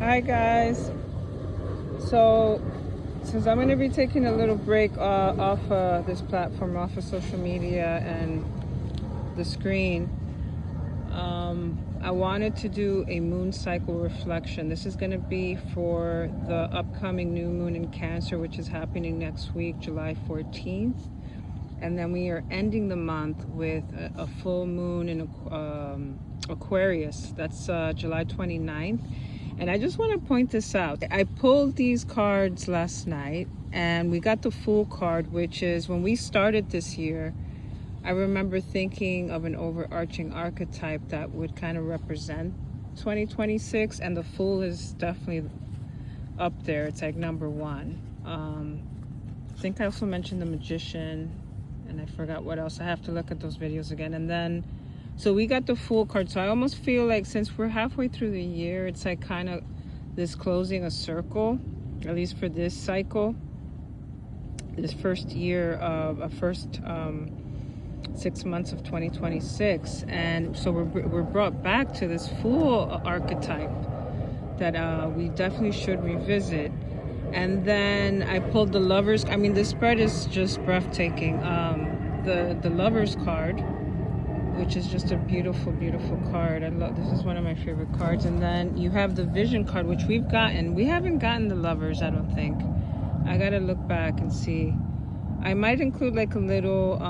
Hi guys. So since I'm going to be taking a little break off this platform, off of social media and the screen, I wanted to do a moon cycle reflection. This is going to be for the upcoming new moon in Cancer, which is happening next week, July 14th. And then we are ending the month with a full moon in Aquarius. That's July 29th. And I just want to point this out. I pulled these cards last night and we got the Fool card, which is when we started this year, I remember thinking of an overarching archetype that would kind of represent 2026, and the Fool is definitely up there. It's like number one. I think I also mentioned the Magician, and I forgot what else. I have to look at those videos again. And then so we got the Fool card. So I almost feel like since we're halfway through the year, it's like kind of this closing a circle, at least for this cycle, this first year of a first 6 months of 2026. And so we're brought back to this Fool archetype that we definitely should revisit. And then I pulled the Lovers. I mean, this spread is just breathtaking. The Lovers card, which is just a beautiful, beautiful card. I love this. Is one of my favorite cards. And then you have the Vision card, which we've gotten. We haven't gotten the Lovers, I don't think. I gotta look back and see. I might include like a little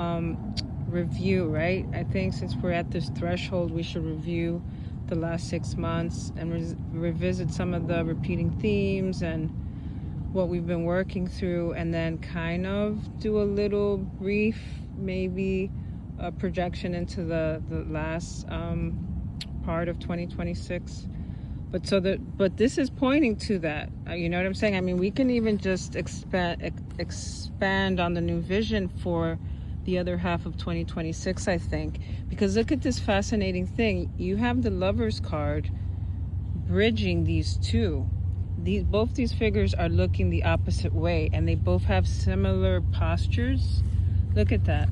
review, right? I think since we're at this threshold, we should review the last 6 months and revisit some of the repeating themes and what we've been working through, and then kind of do a little brief, maybe a projection into the last part of 2026. But this is pointing to that. You know what I'm saying? I mean, we can even just expand on the new vision for the other half of 2026, I think, because look at this fascinating thing. You have the Lovers card bridging these two. Both these figures are looking the opposite way, and they both have similar postures. Look at that.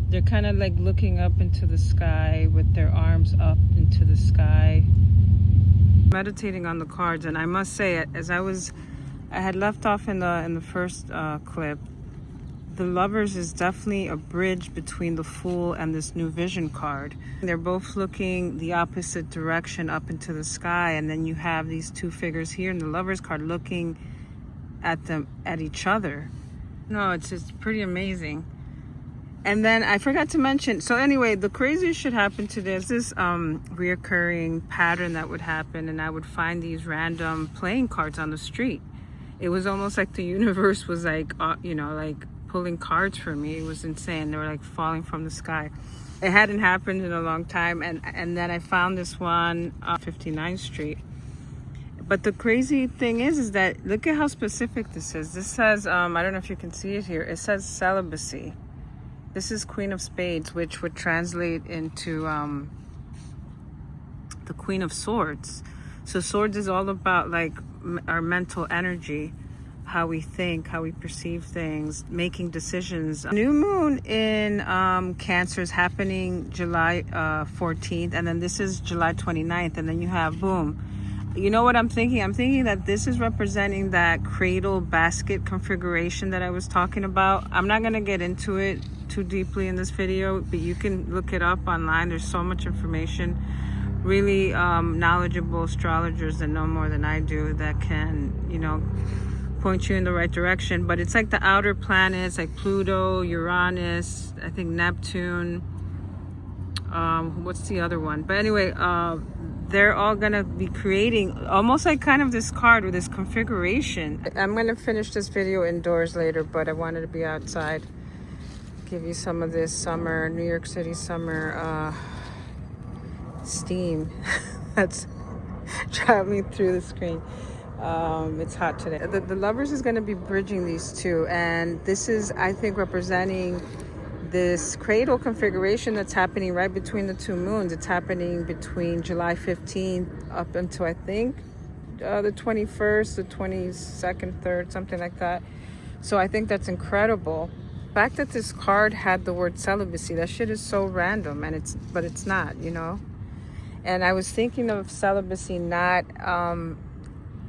They're kind of like looking up into the sky with their arms up into the sky. Meditating on the cards, and I must say, as I had left off in the first clip, the Lovers is definitely a bridge between the Fool and this new Vision card. They're both looking the opposite direction up into the sky, and then you have these two figures here in the Lovers card looking at each other. No, it's just pretty amazing. And then I forgot to mention, so anyway, the craziest should happen to this reoccurring pattern that would happen, and I would find these random playing cards on the street. It was almost like the universe was like, like pulling cards for me. It was insane. They were like falling from the sky. It hadn't happened in a long time. And then I found this one on 59th Street. But the crazy thing is that look at how specific this is. This says, I don't know if you can see it here. It says Celibacy. This is Queen of Spades, which would translate into the Queen of Swords. So Swords is all about like our mental energy, how we think, how we perceive things, making decisions. New moon in Cancer is happening July 14th, and then this is July 29th, and then you have boom. You know what I'm thinking? I'm thinking that this is representing that cradle basket configuration that I was talking about. I'm not going to get into it too deeply in this video, but you can look it up online. There's so much information. Really knowledgeable astrologers that know more than I do that can, point you in the right direction. But it's like the outer planets, like Pluto, Uranus, I think Neptune. What's the other one? But anyway, they're all gonna be creating almost like kind of this card with this configuration. I'm gonna finish this video indoors later, but I wanted to be outside. Give you some of this summer, New York City summer steam that's traveling through the screen. It's hot today. The Lovers is going to be bridging these two, and this is, I think, representing this cradle configuration that's happening right between the two moons. It's happening between July 15th up until I think the 21st, the 22nd, 3rd, something like that. So I think that's incredible. The fact that this card had the word celibacy, that shit is so random, and but it's not, And I was thinking of celibacy not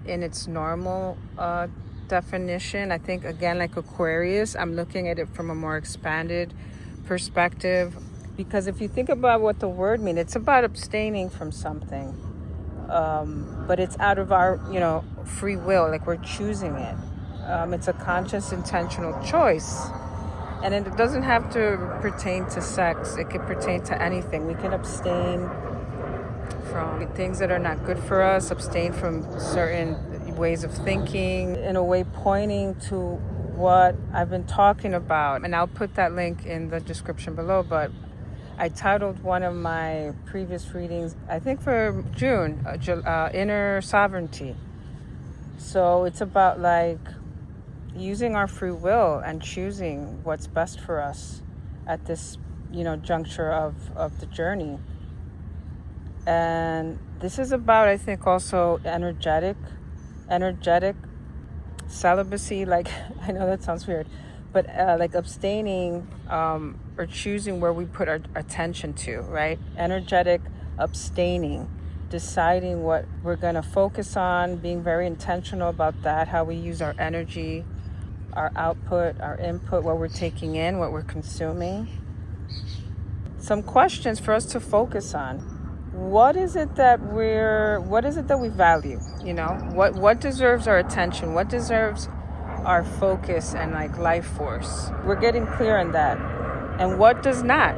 in its normal definition. I think, again, like Aquarius, I'm looking at it from a more expanded perspective, because if you think about what the word means, it's about abstaining from something, but it's out of our, free will, like we're choosing it. It's a conscious, intentional choice. And it doesn't have to pertain to sex. It could pertain to anything. We can abstain from things that are not good for us, abstain from certain ways of thinking, in a way pointing to what I've been talking about. And I'll put that link in the description below. But I titled one of my previous readings, I think for June, Inner Sovereignty. So it's about like using our free will and choosing what's best for us at this, juncture of the journey. And this is about, I think, also energetic celibacy. Like, I know that sounds weird, but like abstaining or choosing where we put our attention to, right? Energetic abstaining, deciding what we're going to focus on, being very intentional about that, how we use our energy, our output, our input, what we're taking in, what we're consuming. Some questions for us to focus on. What is it that we value? What deserves our attention? What deserves our focus and like life force? We're getting clear on that. And what does not?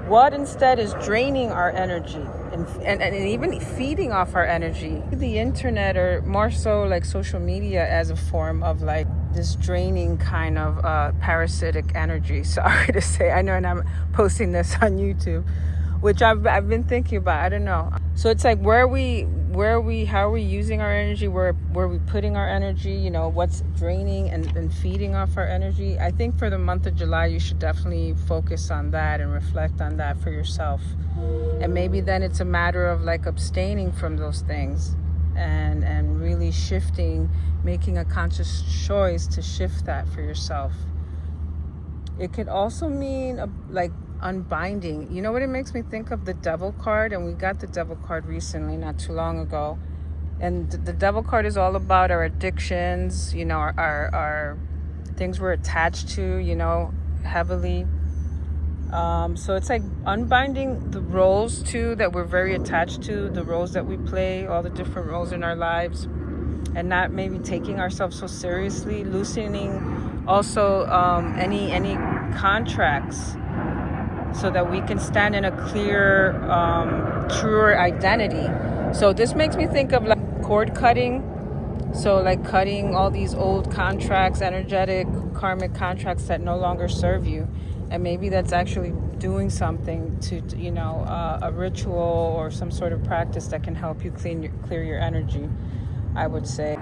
What instead is draining our energy and even feeding off our energy? The internet, or more so like social media, as a form of like this draining kind of parasitic energy. Sorry to say, I know, and I'm posting this on YouTube, which I've been thinking about. I don't know. So it's like how are we using our energy? Where are we putting our energy? What's draining and feeding off our energy? I think for the month of July, you should definitely focus on that and reflect on that for yourself. And maybe then it's a matter of like abstaining from those things and really shifting, making a conscious choice to shift that for yourself. It could also mean like unbinding. You know what it makes me think of? The Devil card. And we got the Devil card recently, not too long ago. And the Devil card is all about our addictions, our things we're attached to, heavily. So it's like unbinding the roles too that we're very attached to, the roles that we play, all the different roles in our lives, and not maybe taking ourselves so seriously, loosening also any contracts, so that we can stand in a clear, truer identity. So this makes me think of like cord cutting. So like cutting all these old contracts, energetic, karmic contracts that no longer serve you. And maybe that's actually doing something to, a ritual or some sort of practice that can help you clear your energy, I would say.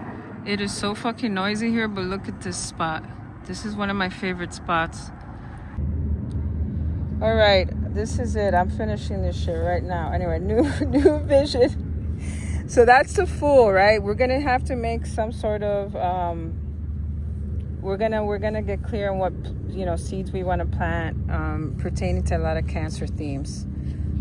It is so fucking noisy here, but look at this spot. This is one of my favorite spots. All right, this is it. I'm finishing this shit right now. Anyway, new vision. So that's the Fool, right? We're gonna have to make some sort of we're gonna get clear on what seeds we want to plant pertaining to a lot of Cancer themes.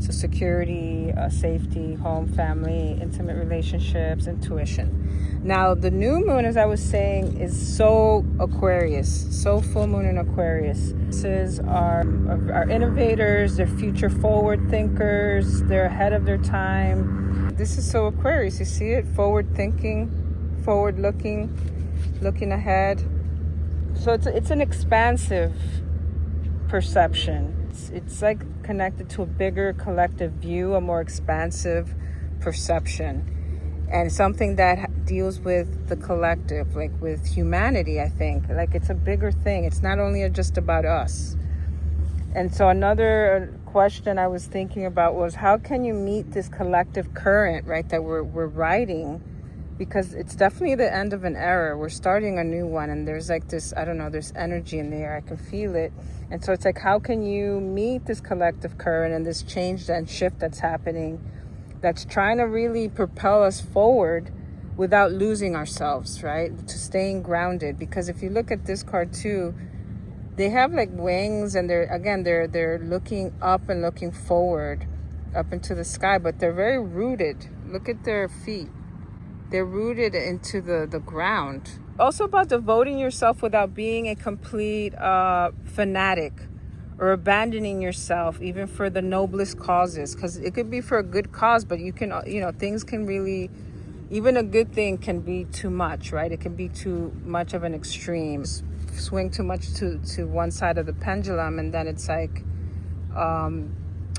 So security, safety, home, family, intimate relationships, intuition. Now the new moon, as I was saying, is so Aquarius, so full moon in Aquarius. This is our innovators, they're future forward thinkers, they're ahead of their time. This is so Aquarius, you see it? Forward thinking, forward looking ahead. So it's an expansive perception. It's like connected to a bigger collective view, a more expansive perception, and something that deals with the collective, like with humanity. I think like it's a bigger thing. It's not only just about us. And so another question I was thinking about was, how can you meet this collective current, right, that we're riding? Because it's definitely the end of an era. We're starting a new one, and there's like this, I don't know, there's energy in the air. I can feel it. And so it's like, how can you meet this collective current and this change and shift that's happening, that's trying to really propel us forward without losing ourselves, right? To staying grounded. Because if you look at this card too, they have like wings, and they're looking up and looking forward up into the sky, but they're very rooted. Look at their feet. they're rooted into the ground. Also about devoting yourself without being a complete fanatic, or abandoning yourself even for the noblest causes, because it could be for a good cause, but you can, things can really, even a good thing can be too much, right? It can be too much of an extreme, swing too much to one side of the pendulum, and then it's like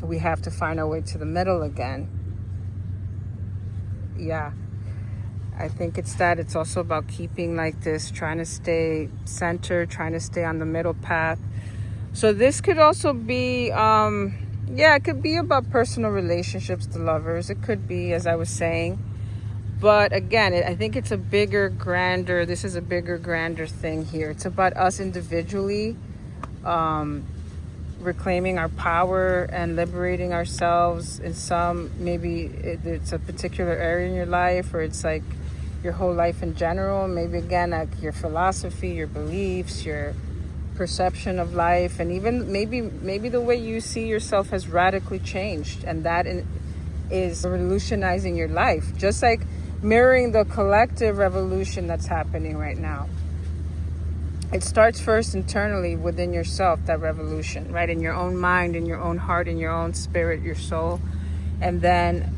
we have to find our way to the middle again. Yeah, I think it's that. It's also about keeping like this, trying to stay centered, trying to stay on the middle path. So this could also be, it could be about personal relationships, the lovers. It could be, as I was saying. But again, I think it's a bigger, grander, this is a bigger, grander thing here. It's about us individually reclaiming our power and liberating ourselves in some, maybe it's a particular area in your life, or it's like your whole life in general. Maybe again, like your philosophy, your beliefs, your perception of life, and even maybe the way you see yourself has radically changed, and that is revolutionizing your life, just like mirroring the collective revolution that's happening right now. It starts first internally within yourself, that revolution, right? In your own mind, in your own heart, in your own spirit, your soul. And then,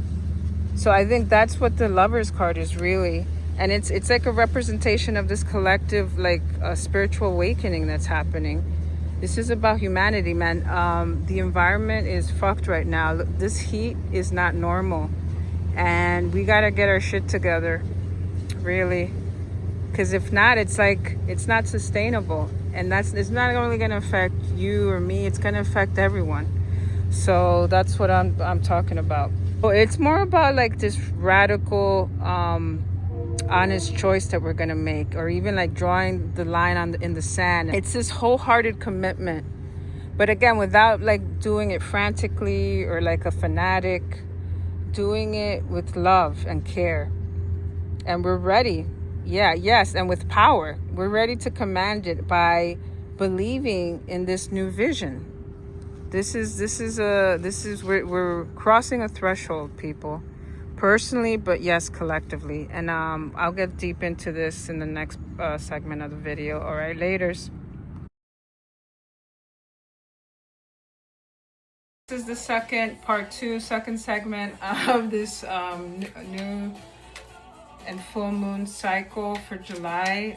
so I think that's what the Lover's card is really. And it's like a representation of this collective, like spiritual awakening that's happening. This is about humanity, man. The environment is fucked right now. This heat is not normal. And we got to get our shit together, really. Because if not, it's like, it's not sustainable. And it's not only going to affect you or me, it's going to affect everyone. So that's what I'm talking about. So it's more about like this radical, honest choice that we're going to make, or even like drawing the line in the sand. It's this wholehearted commitment, but again, without like doing it frantically or like a fanatic, doing it with love and care. And we're ready. And with power. We're ready to command it by believing in this new vision. We're crossing a threshold, people. Personally, but yes, collectively. And I'll get deep into this in the next segment of the video. All right, laters. This is the second segment of this new and full moon cycle for July.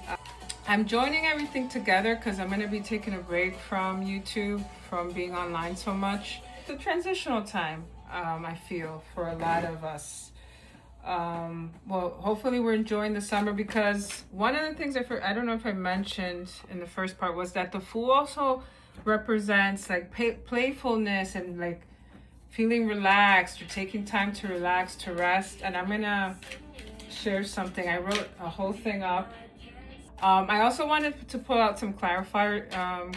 I'm joining everything together because I'm going to be taking a break from YouTube, from being online so much. It's a transitional time, I feel, for a lot of us. Hopefully we're enjoying the summer, because one of the things I don't know if I mentioned in the first part was that the Fool also represents like playfulness and like feeling relaxed, or taking time to relax, to rest. And I'm going to share something. I wrote a whole thing up. I also wanted to pull out some clarifier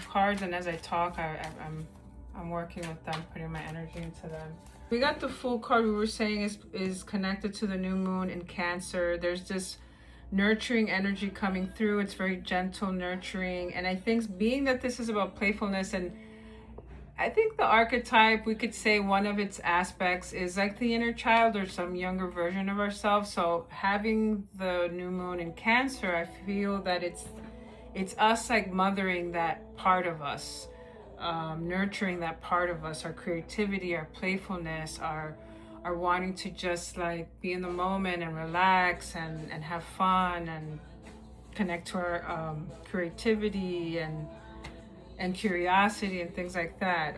cards, and as I talk, I'm working with them, putting my energy into them. We got the Fool card. We were saying is connected to the new moon in Cancer. There's this nurturing energy coming through. It's very gentle, nurturing, and I think being that this is about playfulness, and I think the archetype, we could say one of its aspects is like the inner child or some younger version of ourselves. So having the new moon in Cancer, I feel that it's us like mothering that part of us, nurturing that part of us, our creativity, our playfulness, our wanting to just like be in the moment and relax and have fun and connect to our creativity and curiosity and things like that.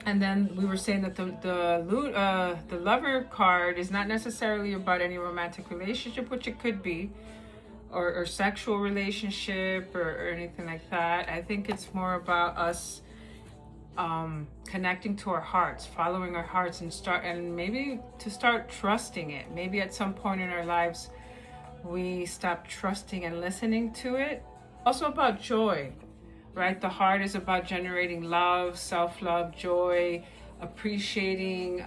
And then we were saying that the Lover card is not necessarily about any romantic relationship, which it could be, or sexual relationship or anything like that. I think it's more about us connecting to our hearts, following our hearts, and maybe to start trusting it. Maybe at some point in our lives we stop trusting and listening to it. Also about joy. Right? The heart is about generating love, self-love, joy, appreciating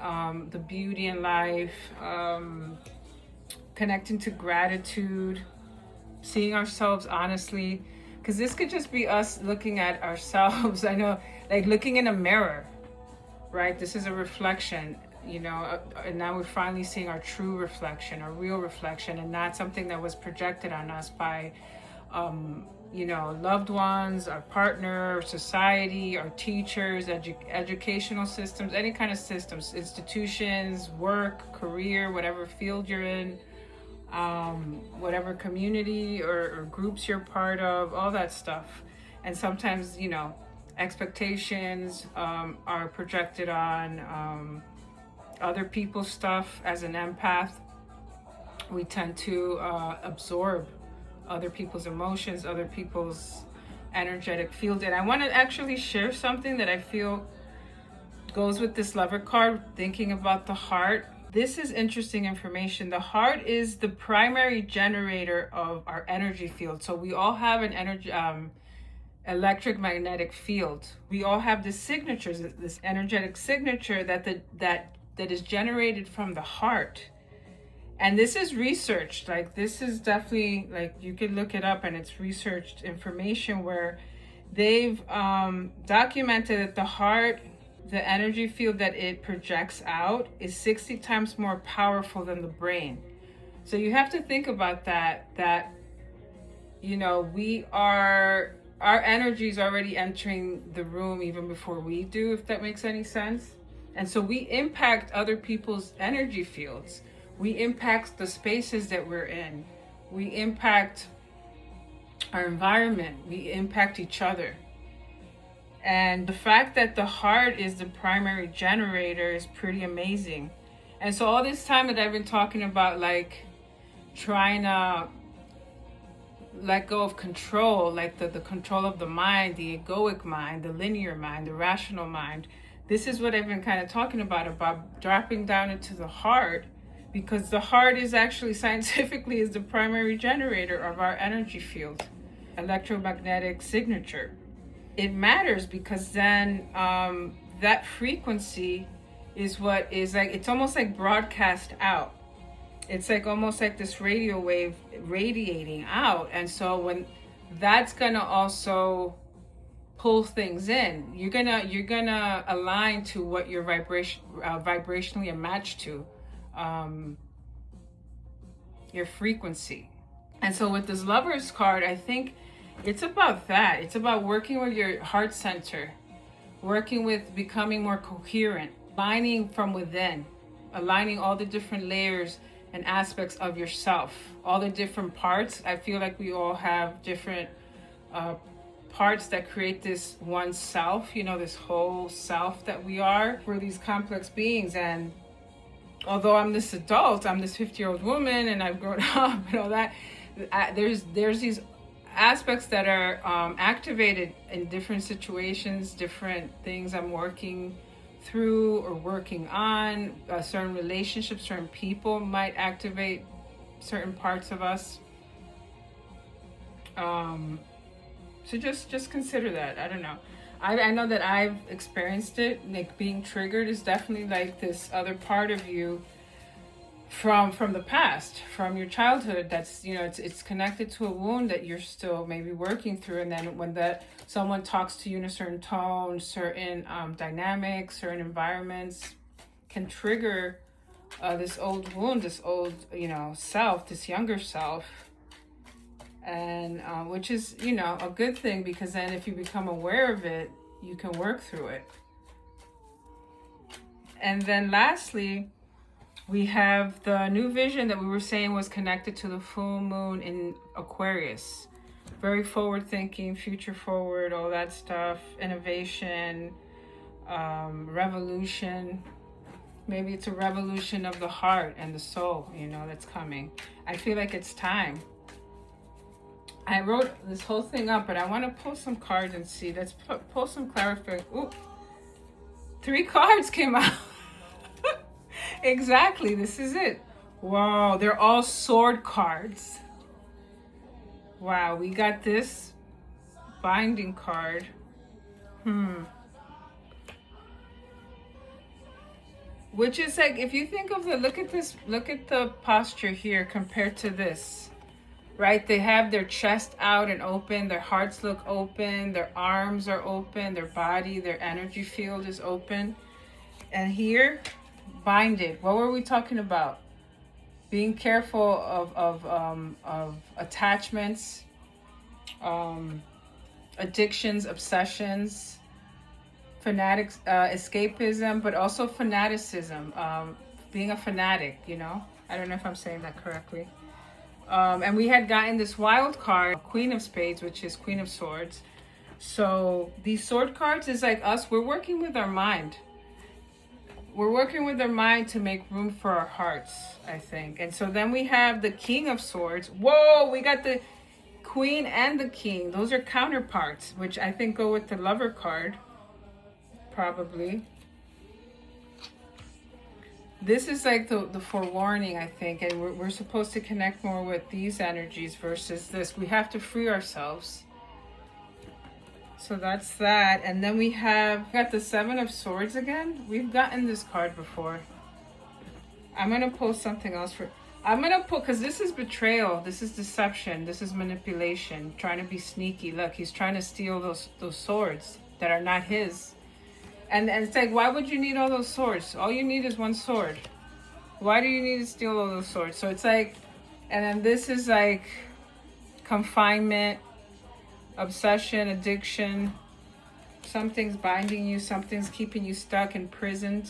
the beauty in life, connecting to gratitude, seeing ourselves honestly. Because this could just be us looking at ourselves. I know, like looking in a mirror, right? This is a reflection. you know, and now we're finally seeing our true reflection, our real reflection, and not something that was projected on us by, you know, loved ones, our partner, society, our teachers, educational systems, any kind of systems, institutions, work, career, whatever field you're in, whatever community or groups you're part of, all that stuff. And sometimes, you know, expectations are projected on other people's stuff. As an empath, we tend to absorb other people's emotions, other people's energetic field. And I want to actually share something that I feel goes with this Lover card, thinking about the heart. This is interesting information. The heart is the primary generator of our energy field. So we all have an energy electric magnetic field. We all have this signatures, this energetic signature that is generated from the heart. And this is researched. Like, this is definitely, like, you could look it up, and it's researched information where they've documented that the heart, the energy field that it projects out, is 60 times more powerful than the brain. So you have to think about that, you know, our energy is already entering the room even before we do, if that makes any sense. And so we impact other people's energy fields. We impact the spaces that we're in. We impact our environment. We impact each other. And the fact that the heart is the primary generator is pretty amazing. And so all this time that I've been talking about, like, trying to let go of control, like the control of the mind, the egoic mind, the linear mind, the rational mind, this is what I've been kind of talking about dropping down into the heart. Because the heart is actually, scientifically, is the primary generator of our energy field, electromagnetic signature. It matters because then that frequency is what is like, it's almost like broadcast out. It's like almost like this radio wave radiating out. And so when that's gonna also pull things in, you're gonna align to what your vibrationally are matched to. Your frequency. And so with this Lover's card, I think it's about that. It's about working with your heart center, working with becoming more coherent, aligning from within, aligning all the different layers and aspects of yourself, all the different parts. I feel like we all have different parts that create this one self, you know, this whole self that we are. We're these complex beings, and although I'm this adult, I'm this 50-year-old woman, and I've grown up and all that, there's these aspects that are activated in different situations, different things I'm working through or working on. Certain relationships, certain people might activate certain parts of us. So just consider that. I don't know. I know that I've experienced it. Like, being triggered is definitely like this other part of you from the past, from your childhood. That's, you know, it's connected to a wound that you're still maybe working through. And then when someone talks to you in a certain tone, certain dynamics, certain environments can trigger this old wound, this old, you know, self, this younger self. And which is, you know, a good thing, because then if you become aware of it, you can work through it. And then lastly, we have the new vision that we were saying was connected to the full moon in Aquarius. Very forward thinking, future forward, all that stuff, innovation, revolution. Maybe it's a revolution of the heart and the soul, you know, that's coming. I feel like it's time. I wrote this whole thing up, but I want to pull some cards and see. Let's pull some clarification. Ooh, 3 cards came out. Exactly, this is it. Wow, they're all sword cards. Wow, we got this binding card. Which is like, if you think of look at the posture here compared to this. Right, they have their chest out and open, their hearts look open, their arms are open, their body, their energy field is open. And here, binded. What were we talking about? Being careful of attachments, addictions, obsessions, fanatics, escapism, but also fanaticism, being a fanatic, you know? I don't know if I'm saying that correctly. And we had gotten this wild card, Queen of Spades, which is Queen of Swords. So these sword cards is like us, we're working with our mind. We're working with our mind to make room for our hearts, I think. And so then we have the King of Swords. Whoa, we got the Queen and the King. Those are counterparts, which I think go with the Lover card, probably. This is like the forewarning, I think, and we're supposed to connect more with these energies versus this. We have to free ourselves. So that's that. And then we got the Seven of Swords again. We've gotten this card before. I'm going to post something else because this is betrayal. This is deception. This is manipulation. Trying to be sneaky. Look, he's trying to steal those swords that are not his. And it's like, why would you need all those swords? All you need is one sword. Why do you need to steal all those swords? So it's like, and then this is like confinement, obsession, addiction. Something's binding you. Something's keeping you stuck, imprisoned.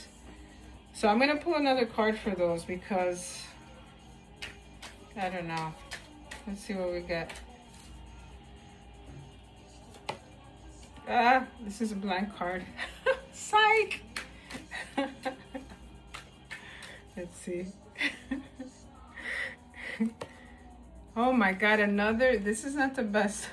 So I'm going to pull another card for those because, I don't know. Let's see what we get. This is a blank card. Psych! Let's see. Oh my god, this is not the best.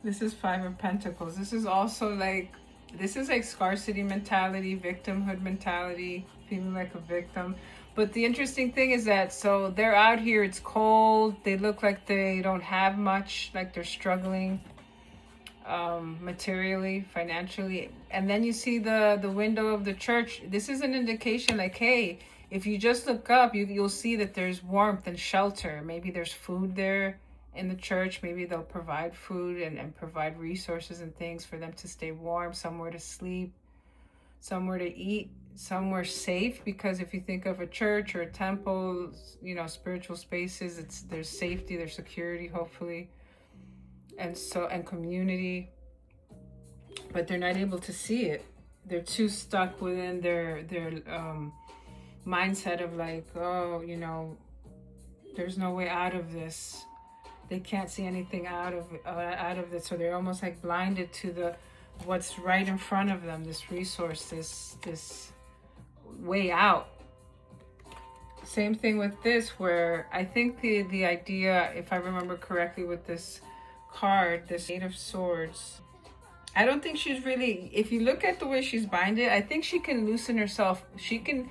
This is Five of Pentacles. This is also like, this is like scarcity mentality, victimhood mentality, feeling like a victim. But the interesting thing is that, so they're out here, it's cold, they look like they don't have much, like they're struggling materially, financially. And then you see the window of the church. This is an indication like, hey, if you just look up, you'll see that there's warmth and shelter. Maybe there's food there in the church. Maybe they'll provide food and provide resources and things for them to stay warm, somewhere to sleep, somewhere to eat, somewhere safe. Because if you think of a church or a temple, you know, spiritual spaces, there's safety, there's security, hopefully, and community. But they're not able to see it. They're too stuck within their mindset of like, oh, you know, there's no way out of this. They can't see anything out of it. So they're almost like blinded to what's right in front of them, this resource, this way out. Same thing with this, where I think the idea, if I remember correctly with this card, this Eight of Swords, I don't think she's really, if you look at the way she's binded, I think she can loosen herself. She can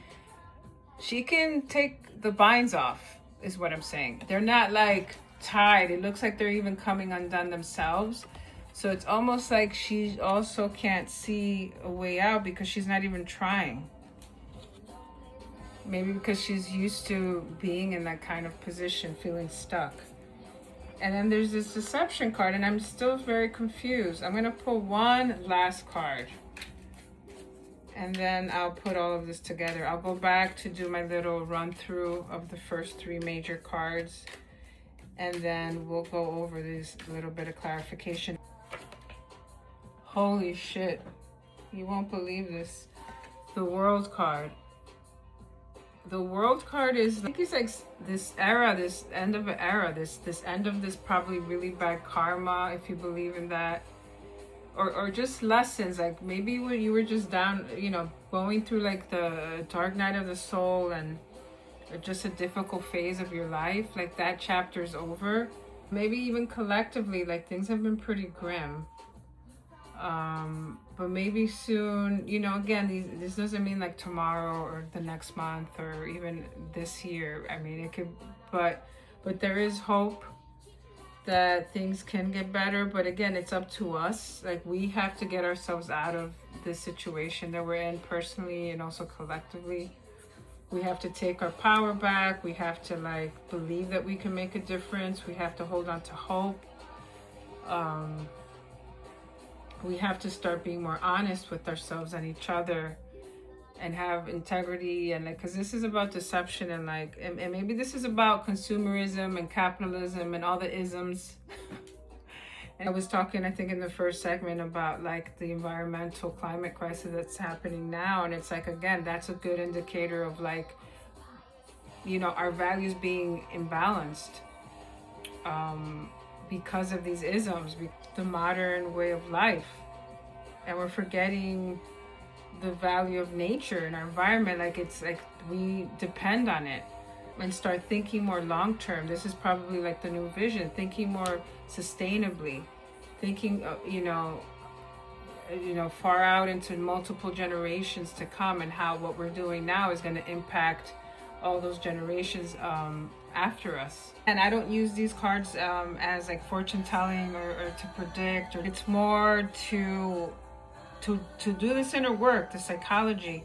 take the binds off, is what I'm saying. They're not like tied. It looks like they're even coming undone themselves. So it's almost like she also can't see a way out because she's not even trying. Maybe because she's used to being in that kind of position, feeling stuck. And then there's this deception card, and I'm still very confused. I'm going to pull one last card. And then I'll put all of this together. I'll go back to do my little run through of the first three major cards. And then we'll go over this little bit of clarification. Holy shit. You won't believe this. The World card. The World card is, I think it's like this era, this end of an era, this end of this probably really bad karma, if you believe in that. Or just lessons, like maybe when you were just down, you know, going through like the dark night of the soul and just a difficult phase of your life, like that chapter's over. Maybe even collectively, like things have been pretty grim. But maybe soon, you know, again, this doesn't mean like tomorrow or the next month or even this year. I mean, it could, but there is hope that things can get better. But again, it's up to us. Like, we have to get ourselves out of this situation that we're in personally and also collectively. We have to take our power back. We have to like believe that we can make a difference. We have to hold on to hope. We have to start being more honest with ourselves and each other and have integrity, and like, because this is about deception, and like, and maybe this is about consumerism and capitalism and all the isms. And I was talking, I think in the first segment, about like the environmental climate crisis that's happening now, and it's like, again, that's a good indicator of like, you know, our values being imbalanced because of these isms, the modern way of life, and we're forgetting the value of nature and our environment. Like, it's like we depend on it, and start thinking more long term. This is probably like the new vision, thinking more sustainably, thinking you know, far out into multiple generations to come, and how what we're doing now is going to impact all those generations after us. And I don't use these cards as like fortune telling or to predict, or it's more to do this inner work, the psychology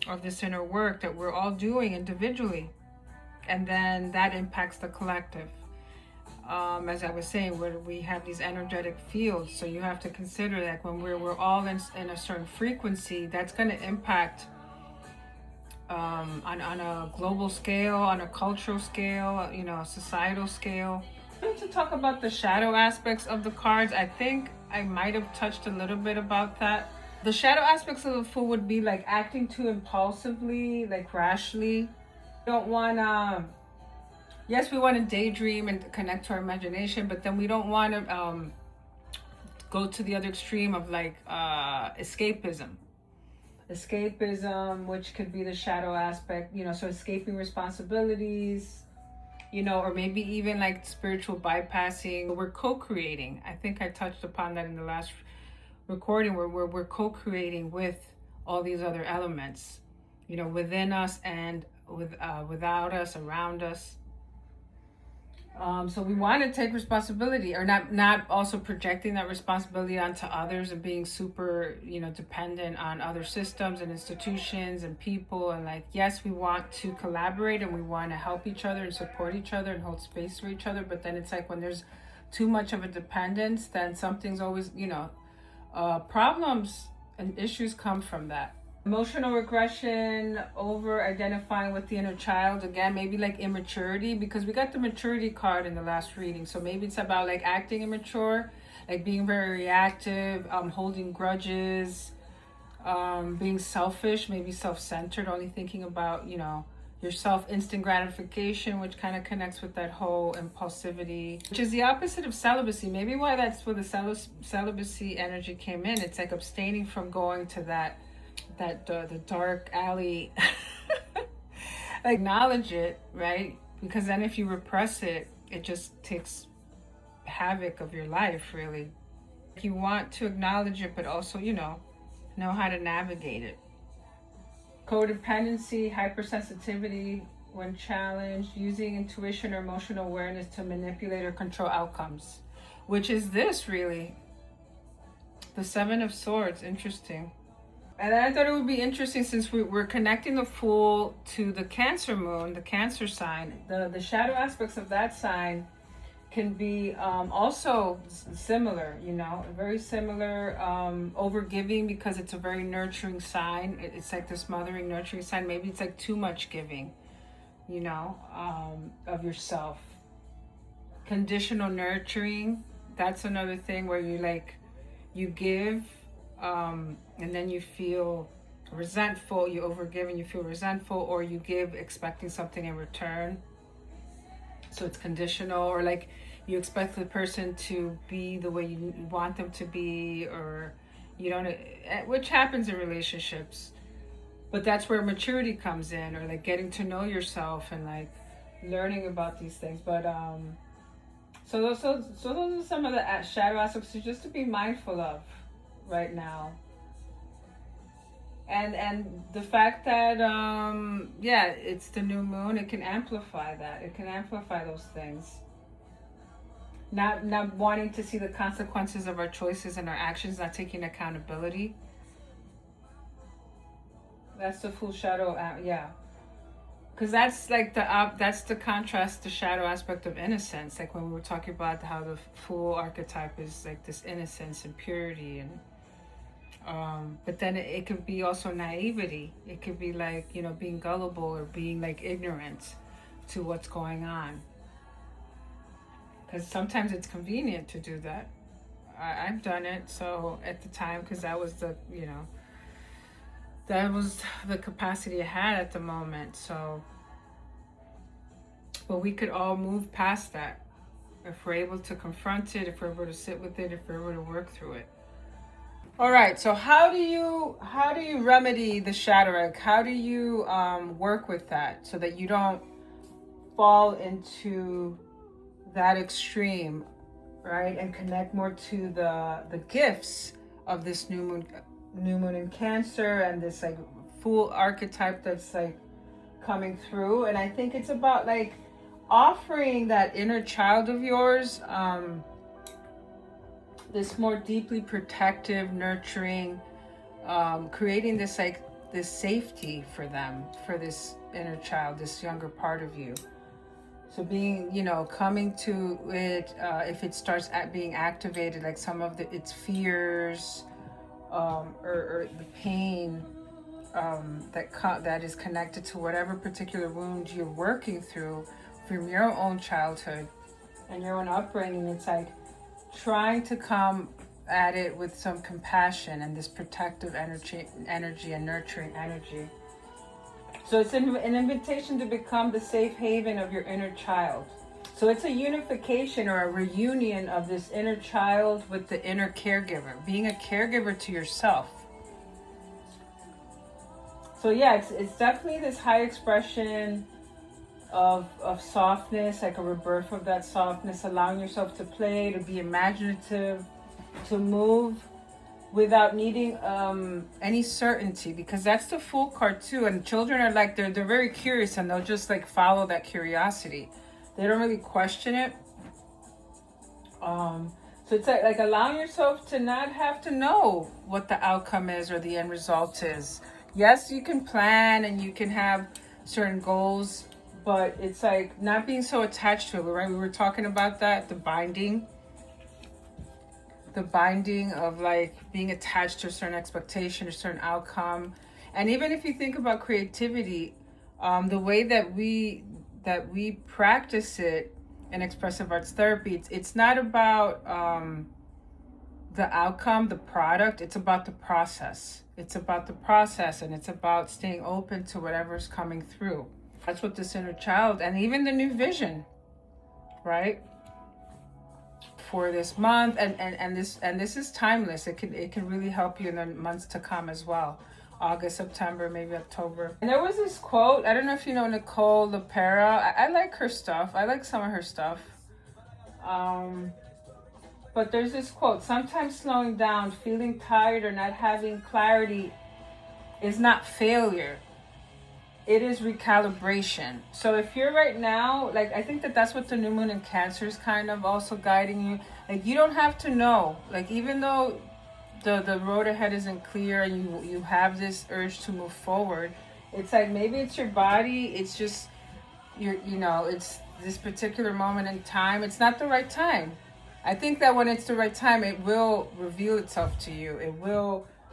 of this inner work that we're all doing individually, and then that impacts the collective. As I was saying, where we have these energetic fields, so you have to consider that when we're all in a certain frequency, that's going to impact on a global scale, on a cultural scale, you know, societal scale. To talk about the shadow aspects of the cards, I think I might have touched a little bit about that. The shadow aspects of the Fool would be like acting too impulsively, like rashly. Don't want to, yes, we want to daydream and connect to our imagination, but then we don't want to go to the other extreme of like escapism, which could be the shadow aspect, you know, so escaping responsibilities, you know, or maybe even like spiritual bypassing. We're co-creating. I think I touched upon that in the last recording, where we're co-creating with all these other elements, you know, within us and without us, around us. So we want to take responsibility, or not also projecting that responsibility onto others and being super, you know, dependent on other systems and institutions and people. And like, yes, we want to collaborate and we want to help each other and support each other and hold space for each other. But then it's like when there's too much of a dependence, then something's always, you know, problems and issues come from that. Emotional regression, over identifying with the inner child, again, maybe like immaturity, because we got the maturity card in the last reading. So maybe it's about like acting immature, like being very reactive, holding grudges, being selfish, maybe self-centered, only thinking about, you know, yourself, instant gratification, which kind of connects with that whole impulsivity, which is the opposite of celibacy. Maybe why that's where the celibacy energy came in. It's like abstaining from going to the dark alley. Acknowledge it, right? Because then if you repress it, it just takes havoc of your life, really. You want to acknowledge it, but also, you know how to navigate it. Codependency, hypersensitivity when challenged, using intuition or emotional awareness to manipulate or control outcomes, which is this, really. The Seven of Swords, interesting. And I thought it would be interesting, since we're connecting the Fool to the Cancer moon, the Cancer sign. The shadow aspects of that sign can be also similar, you know, very similar. Overgiving, because it's a very nurturing sign. It's like this mothering, nurturing sign. Maybe it's like too much giving, you know, of yourself. Conditional nurturing, that's another thing where you give, and then you feel resentful. You overgive and you feel resentful, or you give expecting something in return. So it's conditional, or like you expect the person to be the way you want them to be, or you don't, which happens in relationships. But that's where maturity comes in, or like getting to know yourself and like learning about these things. But so those are some of the shadow aspects just to be mindful of right now. And the fact that it's the new moon, it can amplify that. It can amplify those things. Not wanting to see the consequences of our choices and our actions, not taking accountability. That's the Fool shadow, because that's like that's the contrast, the shadow aspect of innocence. Like when we were talking about how the Fool archetype is like this innocence and purity and But then it could be also naivety. It could be like, you know, being gullible or being like ignorant to what's going on. Because sometimes it's convenient to do that. I've done it. So at the time, because that was the, you know, that was the capacity I had at the moment. So, but we could all move past that if we're able to confront it, if we're able to sit with it, if we're able to work through it. All right. So how do you remedy the shadow egg? How do you work with that so that you don't fall into that extreme, right? And connect more to the gifts of this new moon in Cancer and this like Fool archetype that's like coming through. And I think it's about like offering that inner child of yours, this more deeply protective, nurturing, creating this like this safety for them, for this inner child, this younger part of you. So being, you know, coming to it, if it starts being activated, like some of its fears, or the pain that is connected to whatever particular wound you're working through from your own childhood and your own upbringing. It's like trying to come at it with some compassion and this protective energy and nurturing energy. So it's an invitation to become the safe haven of your inner child. So it's a unification or a reunion of this inner child with the inner caregiver, being a caregiver to yourself. So yeah, it's definitely this high expression of softness, like a rebirth of that softness, allowing yourself to play, to be imaginative, to move without needing any certainty, because that's the Fool card too. And children are like, they're very curious and they'll just like follow that curiosity. They don't really question it. So it's like allowing yourself to not have to know what the outcome is or the end result is. Yes, you can plan and you can have certain goals, but it's like not being so attached to it, right? We were talking about that, the binding of like being attached to a certain expectation, a certain outcome. And even if you think about creativity, the way that we practice it in expressive arts therapy, it's not about the outcome, the product. It's about the process. It's about the process, and it's about staying open to whatever's coming through. That's what this inner child, and even the new vision, right, for this month, and this is timeless. It can really help you in the months to come as well. August, September, maybe October. And there was this quote, I don't know if you know Nicole LePera. I like her stuff. I like some of her stuff. But there's this quote: sometimes slowing down, feeling tired, or not having clarity is not failure. It is recalibration. So if you're right now, like, I think that's what the new moon in Cancer is kind of also guiding you. Like, you don't have to know. Like, even though the road ahead isn't clear and you have this urge to move forward, it's like maybe it's your body. It's just it's this particular moment in time. It's not the right time. I think that when it's the right time, it will reveal itself to you.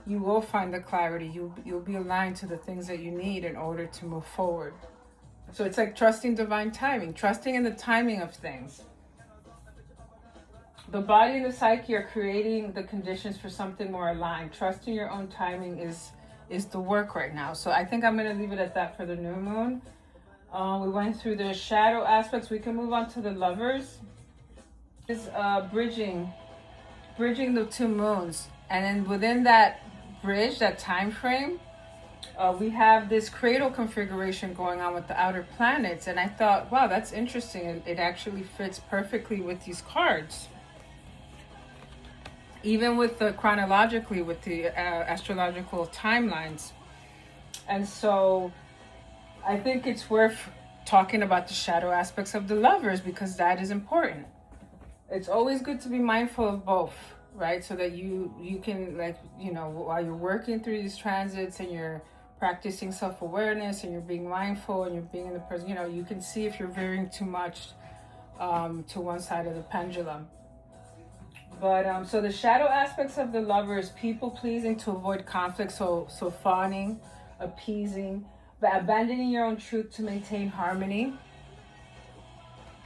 You will find the clarity. You'll be aligned to the things that you need in order to move forward. So it's like trusting divine timing, trusting in the timing of things. The body and the psyche are creating the conditions for something more aligned. Trusting your own timing is the work right now. So I think I'm going to leave it at that for the new moon. We went through the shadow aspects. We can move on to the Lovers. It's bridging the two moons. And then within that bridge, that time frame, we have this cradle configuration going on with the outer planets. And I thought, wow, that's interesting. It actually fits perfectly with these cards. Even with the chronologically, with the astrological timelines. And so I think it's worth talking about the shadow aspects of the Lovers, because that is important. It's always good to be mindful of both, right? So that you can, like, while you're working through these transits and you're practicing self-awareness and you're being mindful and you're being in the present, you can see if you're veering too much to one side of the pendulum. But so the shadow aspects of the lover is people pleasing to avoid conflict, so fawning, appeasing, but abandoning your own truth to maintain harmony.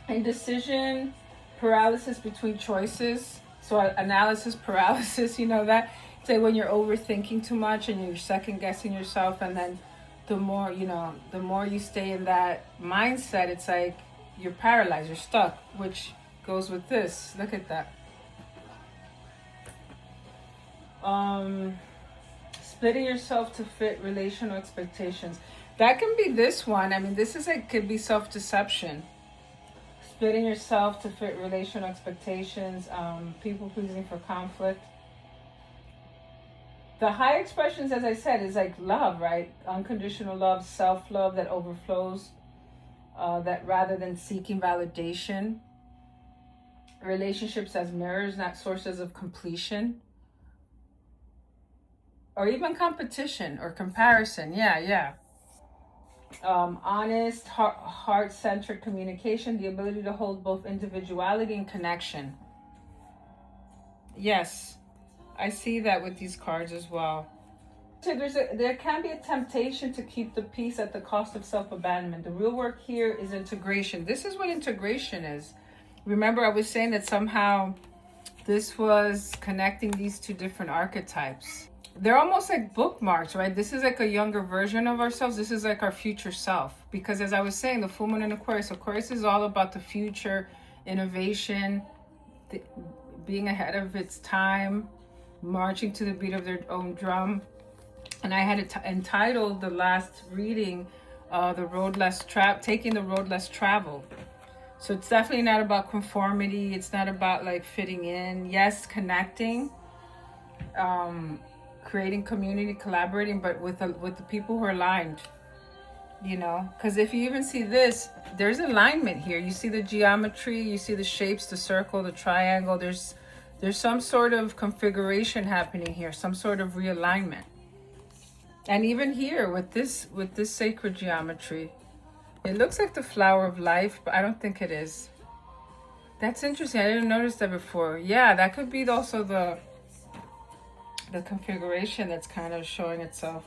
Indecision, paralysis between choices. So analysis paralysis, you know that? It's like when you're overthinking too much and you're second guessing yourself, and then the more you stay in that mindset, it's like you're paralyzed, you're stuck, which goes with this. Look at that. Splitting yourself to fit relational expectations. That can be this one. I mean, this is like, could be self-deception. Splitting yourself to fit relational expectations, people pleasing for conflict. The high expressions, as I said, is like love, right? Unconditional love, self-love that overflows, that rather than seeking validation. Relationships as mirrors, not sources of completion. Or even competition or comparison. Yeah. Honest, heart-centered communication, the ability to hold both individuality and connection. Yes, I see that with these cards as well. So there can be a temptation to keep the peace at the cost of self-abandonment. The real work here is integration. This is what integration is. Remember, I was saying that somehow this was connecting these two different archetypes. They're almost like bookmarks, right? This is like a younger version of ourselves. This is like our future self. Because as I was saying, the full moon in Aquarius is all about the future, innovation, being ahead of its time, marching to the beat of their own drum. And I had entitled the last reading, taking the road less traveled. So it's definitely not about conformity. It's not about like fitting in. Yes, connecting, creating community, collaborating, but with the people who are aligned, you know. Because if you even see this, there's alignment here. You see the geometry, you see the shapes, the circle, the triangle. There's some sort of configuration happening here, some sort of realignment. And even here with this sacred geometry, it looks like the flower of life, but I don't think it is. That's interesting. I didn't notice that before. Yeah, that could be also the configuration that's kind of showing itself.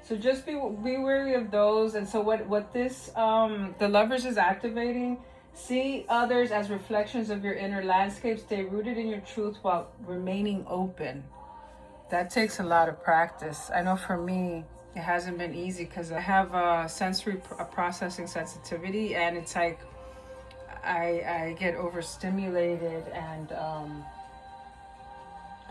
So just be wary of those. And so what this the lovers is activating, see others as reflections of your inner landscape, stay rooted in your truth while remaining open. That takes a lot of practice. I know for me it hasn't been easy because I have a sensory processing sensitivity, and it's like I get overstimulated and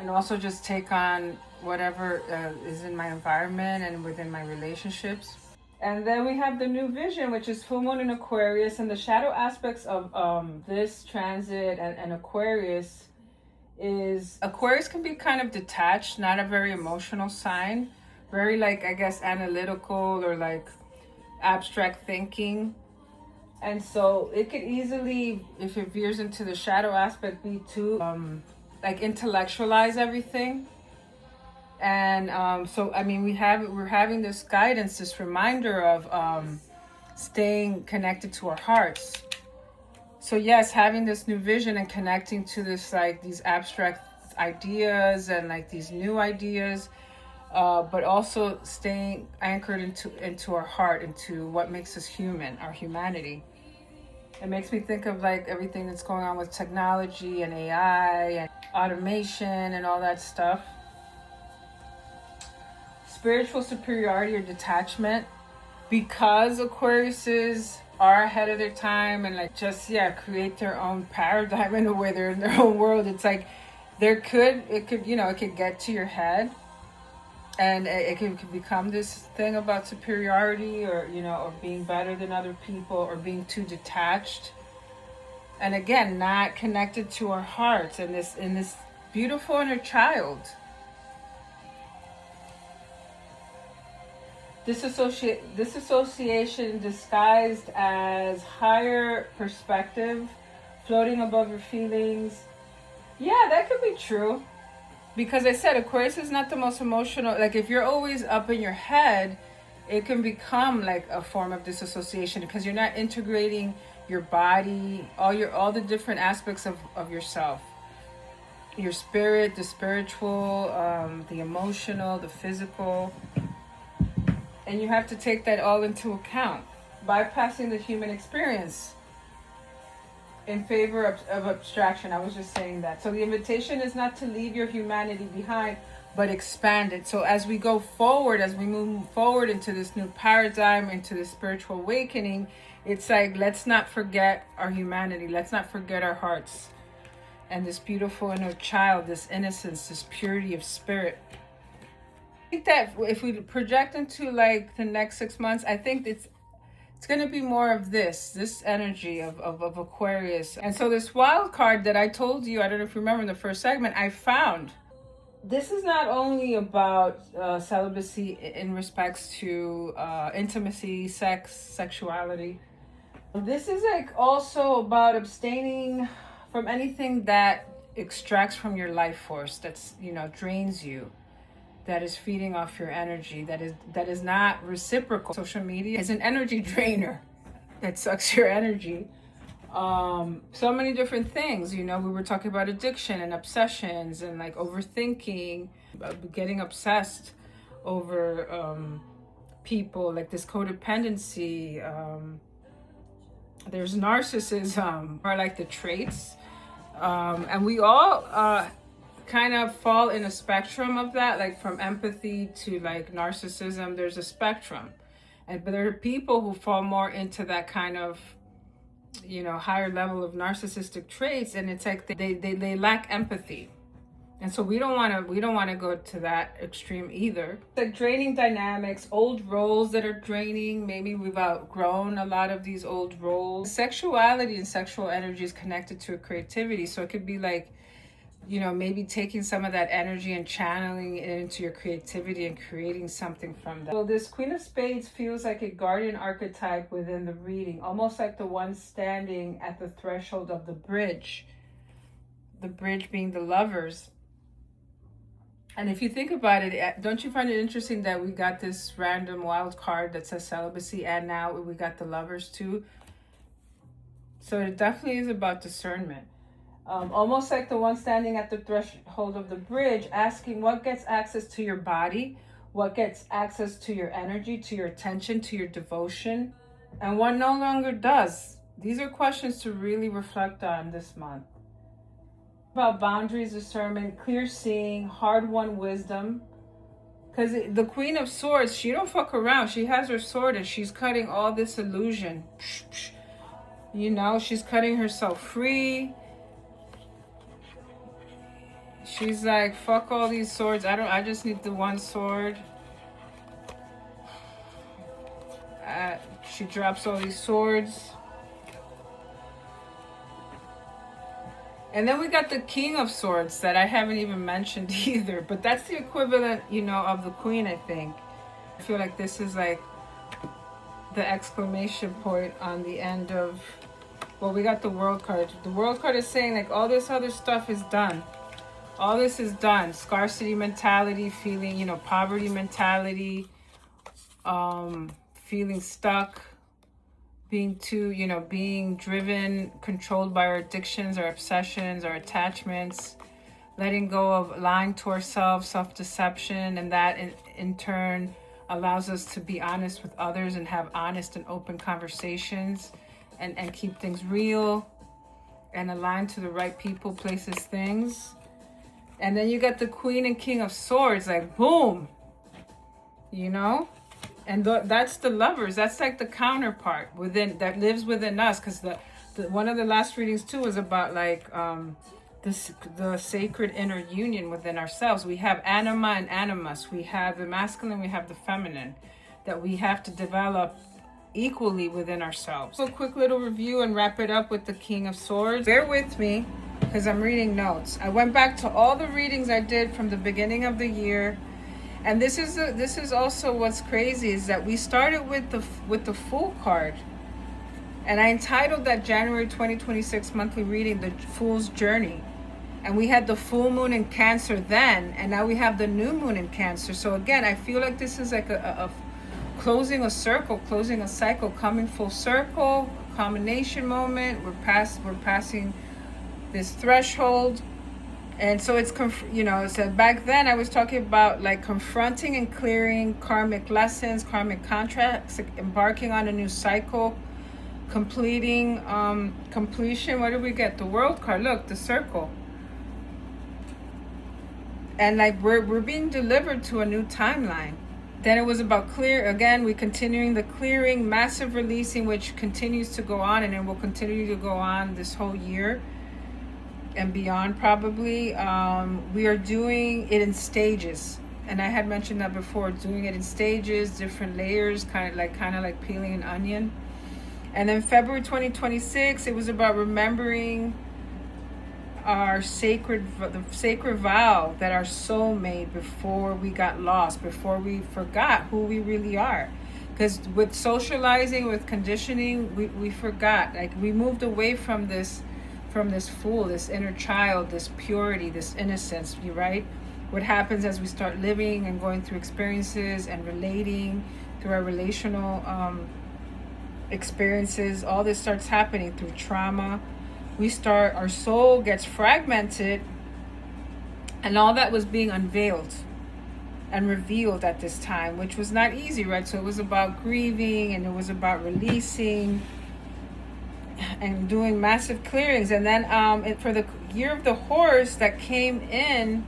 also just take on whatever is in my environment and within my relationships. And then we have the new vision, which is full moon in Aquarius, and the shadow aspects of this transit and Aquarius is Aquarius can be kind of detached, not a very emotional sign, very like, I guess, analytical or like abstract thinking. And so it could easily, if it veers into the shadow aspect, be too like intellectualize everything. And so I mean we're having this guidance, this reminder of staying connected to our hearts. So yes, having this new vision and connecting to this, like these abstract ideas and like these new ideas, but also staying anchored into our heart, into what makes us human, our humanity. It makes me think of like everything that's going on with technology and AI and automation and all that stuff. Spiritual superiority or detachment, because Aquariuses are ahead of their time and like just create their own paradigm in a way. They're in their own world. It's like it could get to your head, and it could become this thing about superiority or or being better than other people or being too detached, and again not connected to our hearts and this beautiful inner child. Disassociation disguised as higher perspective, floating above your feelings. Yeah, that could be true. Because I said Aquarius is not the most emotional. Like if you're always up in your head, it can become like a form of disassociation because you're not integrating your body, all the different aspects of yourself. your spirit, the spiritual, the emotional, the physical. And you have to take that all into account, bypassing the human experience in favor of abstraction. I was just saying that. So the invitation is not to leave your humanity behind, but expand it. So as we go forward, as we move forward into this new paradigm, into the spiritual awakening, it's like, let's not forget our humanity. Let's not forget our hearts. And this beautiful inner child, this innocence, this purity of spirit. I think that if we project into like the next 6 months, I think it's going to be more of this energy of Aquarius. And so this wild card that I told you, I don't know if you remember in the first segment, I found this is not only about celibacy in respects to intimacy, sex, sexuality. This is like also about abstaining from anything that extracts from your life force, that's, you know, drains you, that is feeding off your energy, that is not reciprocal. Social media is an energy drainer that sucks your energy. So many different things, you know, we were talking about addiction and obsessions and like overthinking, getting obsessed over people, like this codependency. There's narcissism, are like the traits. And we all kind of fall in a spectrum of that, like from empathy to like narcissism. There's a spectrum. But there are people who fall more into that kind of, you know, higher level of narcissistic traits, and it's like they lack empathy. And so we don't want to go to that extreme either. The draining dynamics, old roles that are draining. Maybe we've outgrown a lot of these old roles. Sexuality and sexual energy is connected to a creativity. So it could be like, you know, maybe taking some of that energy and channeling it into your creativity and creating something from that. So this Queen of Spades feels like a guardian archetype within the reading, almost like the one standing at the threshold of the bridge being the lovers. And if you think about it, don't you find it interesting that we got this random wild card that says celibacy, and now we got the lovers too? So it definitely is about discernment. Almost like the one standing at the threshold of the bridge, asking what gets access to your body, what gets access to your energy, to your attention, to your devotion, and what no longer does. These are questions to really reflect on this month. About boundaries, discernment, clear seeing, hard-won wisdom. Because the Queen of Swords, she don't fuck around. She has her sword and she's cutting all this illusion. You know, she's cutting herself free. She's like, fuck all these swords. I just need the one sword. She drops all these swords. And then we got the King of Swords that I haven't even mentioned either. But that's the equivalent, you know, of the Queen, I think. I feel like this is like the exclamation point on the end of... Well, we got the World card. The World card is saying like all this other stuff is done. All this is done. Scarcity mentality, feeling, you know, poverty mentality, feeling stuck, being driven, controlled by our addictions, our obsessions, our attachments, letting go of lying to ourselves, self-deception, and that in turn allows us to be honest with others and have honest and open conversations and keep things real and align to the right people, places, things. And then you got the Queen and King of Swords, like boom, you know? And that's the lovers. That's like the counterpart that lives within us. Because the one of the last readings too was about like the sacred inner union within ourselves. We have anima and animus. We have the masculine, we have the feminine, that we have to develop equally within ourselves. So a quick little review and wrap it up with the King of Swords. Bear with me because I'm reading notes. I went back to all the readings I did from the beginning of the year. And this is also what's crazy, is that we started with the Fool card, and I entitled that January 2026 monthly reading the Fool's Journey, and we had the full moon in Cancer then, and now we have the new moon in Cancer. So again, I feel like this is like a closing a circle, closing a cycle, coming full circle, combination moment. We're passing this threshold And so it's, so back then I was talking about like confronting and clearing karmic lessons, karmic contracts, embarking on a new cycle, completion. What did we get? The world card. Look, the circle. And like we're being delivered to a new timeline. Then it was about we continuing the clearing, massive releasing, which continues to go on, and it will continue to go on this whole year and beyond probably. We are doing it in stages, and I had mentioned that before, doing it in stages, different layers, kind of like peeling an onion. And then February 2026, it was about remembering the sacred vow that our soul made before we got lost, before we forgot who we really are. Because with socializing, with conditioning, we forgot. Like we moved away from this fool, this inner child, this purity, this innocence, right? What happens as we start living and going through experiences and relating through our relational experiences, all this starts happening through trauma. Our soul gets fragmented, and all that was being unveiled and revealed at this time, which was not easy, right? So it was about grieving, and it was about releasing and doing massive clearings. And then for the year of the horse that came in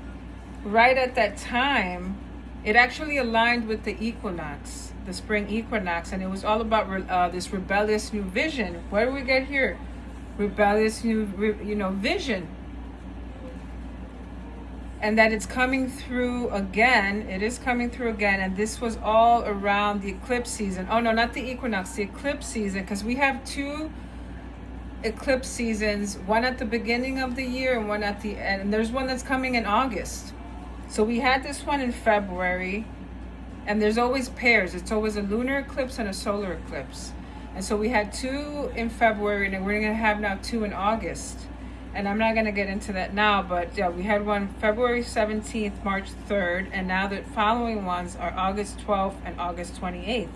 right at that time, it actually aligned with the equinox, the spring equinox, and it was all about this rebellious new vision. What do we get here? Rebellious new vision. And that it's coming through again. It is coming through again. And this was all around the eclipse season. Oh no, not the equinox, the eclipse season, because we have two eclipse seasons, one at the beginning of the year and one at the end. And there's one that's coming in August. So we had this one in February, and there's always pairs. It's always a lunar eclipse and a solar eclipse. And so we had two in February, and we're going to have now two in August. And I'm not going to get into that now, but yeah, we had one February 17th, March 3rd, and now the following ones are August 12th and August 28th.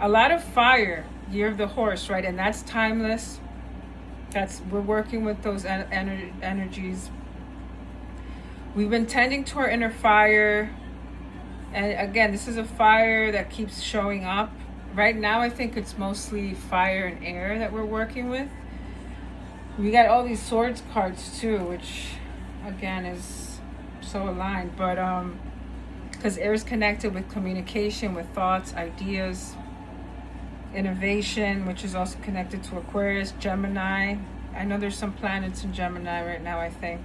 A lot of fire, year of the horse, right? And that's timeless. We're working with those energies. We've been tending to our inner fire. And again, this is a fire that keeps showing up. Right now, I think it's mostly fire and air that we're working with. We got all these swords cards too, which again is so aligned. But because air is connected with communication, with thoughts, ideas, innovation, which is also connected to Aquarius, Gemini. I know there's some planets in Gemini right now, I think.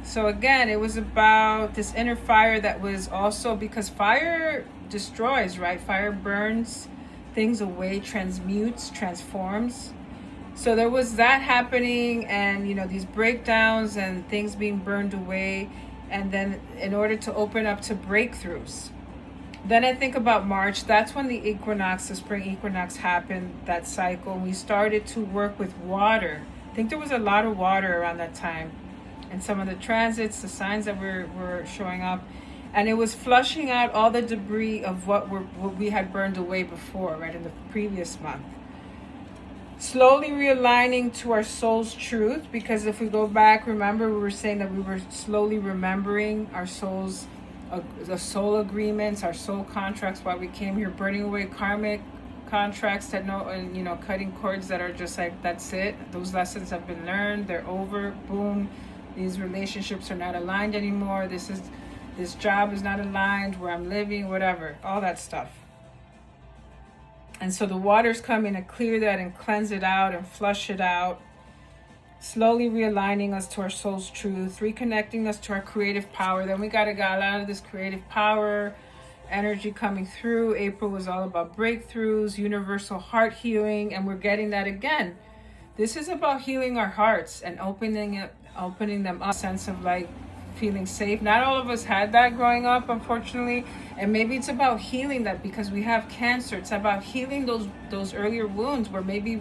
So again, it was about this inner fire that was also, because fire destroys, right? Fire burns things away, transmutes, transforms. So there was that happening, and these breakdowns and things being burned away, and then in order to open up to breakthroughs. Then I think about March. That's when the equinox, the spring equinox, happened, that cycle. We started to work with water. I think there was a lot of water around that time, and some of the transits, the signs that were showing up, and it was flushing out all the debris of what we had burned away before, right, in the previous month. Slowly realigning to our soul's truth, because if we go back, remember we were saying that we were slowly remembering our soul's the soul agreements, our soul contracts, while we came here, burning away karmic contracts that cutting cords that are just like, that's it. Those lessons have been learned. They're over. Boom. These relationships are not aligned anymore. This job is not aligned where I'm living, whatever, all that stuff. And so the waters come in to clear that and cleanse it out and flush it out. Slowly realigning us to our soul's truth, reconnecting us to our creative power. Then we got to get out of this creative power energy coming through. April was all about breakthroughs, universal heart healing, and we're getting that again. This is about healing our hearts and opening them up, a sense of like feeling safe. Not all of us had that growing up, unfortunately, and maybe it's about healing that because we have cancer. It's about healing those earlier wounds where maybe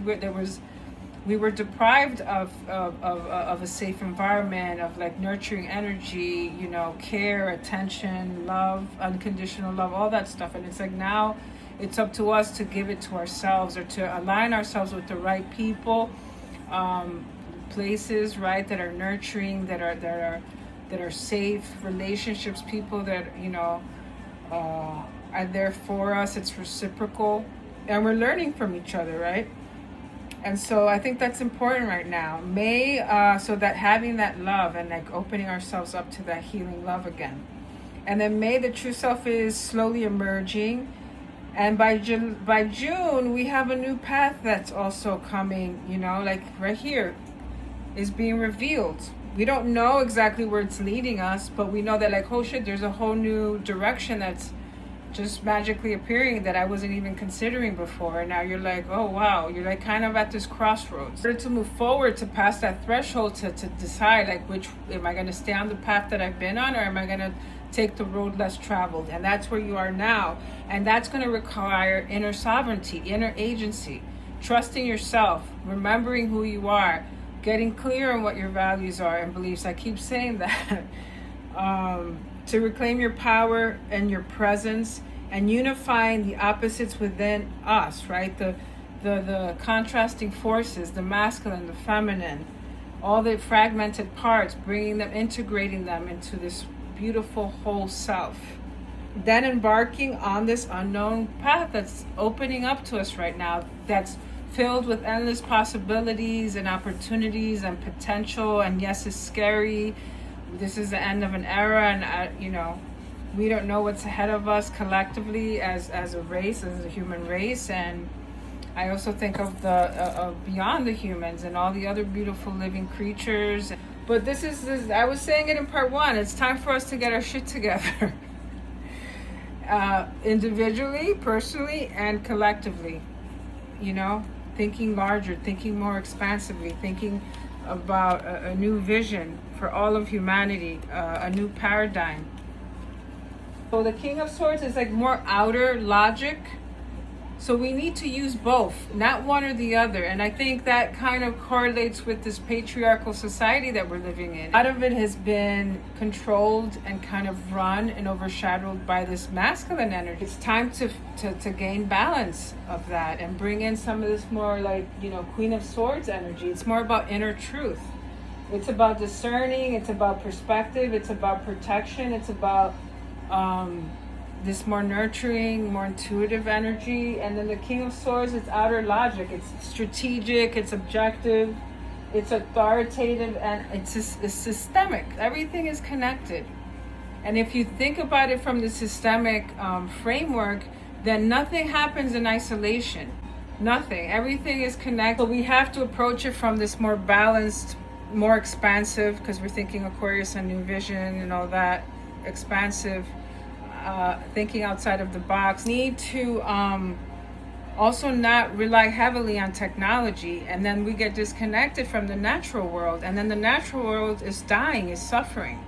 we were deprived of a safe environment, of like nurturing energy, care, attention, love, unconditional love, all that stuff. And it's like now it's up to us to give it to ourselves, or to align ourselves with the right people places, right, that are nurturing, that are safe relationships, people that, you know, are there for us. It's reciprocal, and we're learning from each other, right? And so I think that's important right now. So that having that love and like opening ourselves up to that healing love again. And then May, the true self is slowly emerging. And by June, we have a new path that's also coming, you know, like right here is being revealed. We don't know exactly where it's leading us, but we know that like, oh shit, there's a whole new direction that's just magically appearing that I wasn't even considering before. And now you're like, oh wow, you're like kind of at this crossroads. In order to move forward, to pass that threshold, to decide like, which, am I going to stay on the path that I've been on, or am I going to take the road less traveled? And that's where you are now. And that's going to require inner sovereignty, inner agency, trusting yourself, remembering who you are, getting clear on what your values are and beliefs. I keep saying that. To reclaim your power and your presence, and unifying the opposites within us, right? The contrasting forces, the masculine, the feminine, all the fragmented parts, bringing them, integrating them into this beautiful whole self. Then embarking on this unknown path that's opening up to us right now, that's filled with endless possibilities and opportunities and potential. And yes, it's scary. This is the end of an era, and you know, we don't know what's ahead of us collectively as a race, as a human race. And I also think of of beyond the humans and all the other beautiful living creatures. But this is I was saying it in part one, it's time for us to get our shit together. Individually, personally, and collectively, you know, thinking larger, thinking more expansively, thinking about a new vision for all of humanity, a new paradigm. So the King of Swords is like more outer logic. So we need to use both, not one or the other. And I think that kind of correlates with this patriarchal society that we're living in. A lot of it has been controlled and kind of run and overshadowed by this masculine energy. It's time to gain balance of that and bring in some of this more like, you know, Queen of Swords energy. It's more about inner truth. It's about discerning. It's about perspective. It's about protection. It's about this more nurturing, more intuitive energy. And then the King of Swords, it's outer logic. It's strategic. It's objective. It's authoritative, and it's systemic. Everything is connected. And if you think about it from the systemic framework, then nothing happens in isolation. Nothing. Everything is connected. So we have to approach it from this more balanced, more expansive, because we're thinking Aquarius and new vision and all that, expansive, thinking outside of the box. Need to also not rely heavily on technology, and then we get disconnected from the natural world, and then the natural world is dying, is suffering.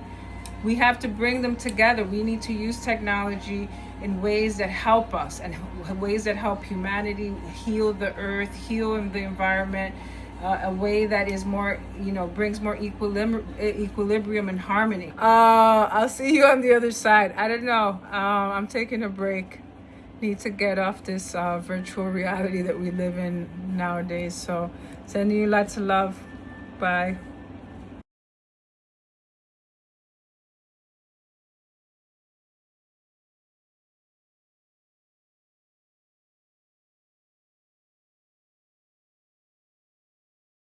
We have to bring them together. We need to use technology in ways that help us, and ways that help humanity heal the earth, heal the environment, a way that is more, you know, brings more equilibrium and harmony. I'll see you on the other side. I don't know. I'm taking a break. Need to get off this virtual reality that we live in nowadays. So sending you lots of love. Bye.